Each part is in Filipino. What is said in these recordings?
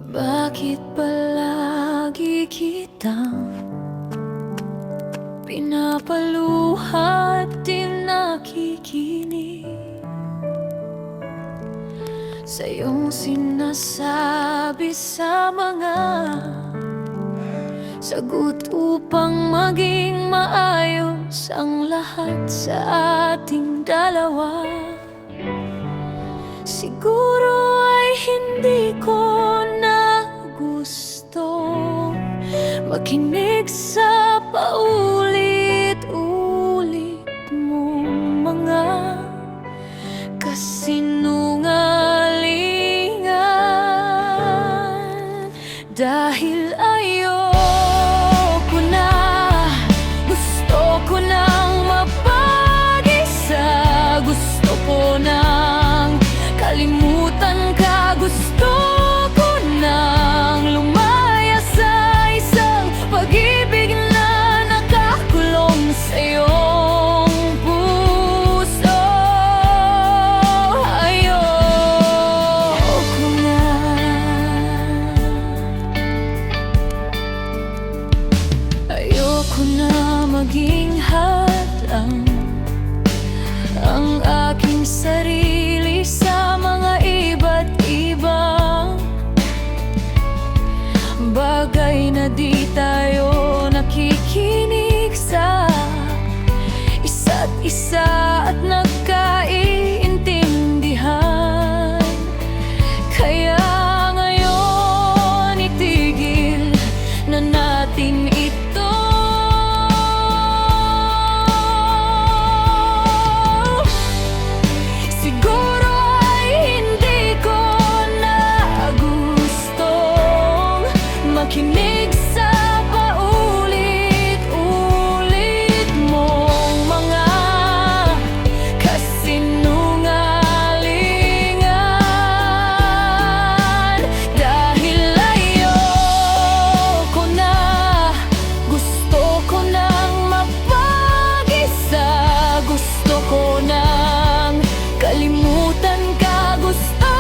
Bakit palagi kitang pinapaluha at di nakikinig sa iyong sinasabi sa mga sagot upang maging maayos ang lahat sa ating dalawa? Siguro ay hindi ko na gusto makinig sa paulit-ulit mong mga kasinungalingan. Dahil ayoko na, gusto ko nang mapag-isa, gusto ko nang kalimutan ka, gusto ko nang lumaya sa isang pag-ibig na nakakulong sa iyong puso. Ayoko na. Ayoko na maging hadlang ang aking sarili sa mga iba't ibang bagay na di tayo nakikinig sa isa't isa at nagkaiintindihan. Kaya ngayon itigil na natin ito. Siguro ay hindi ko na gustong makinig sa paulit-ulit mong mga kasinungalingan. Dahil ayoko na, gusto ko nang mapag-isa, gusto ko nang kalimutan ka, gusto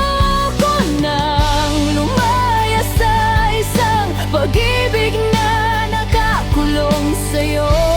ko nang lumaya sa isang pag-ibig na nakakulong sa'yo.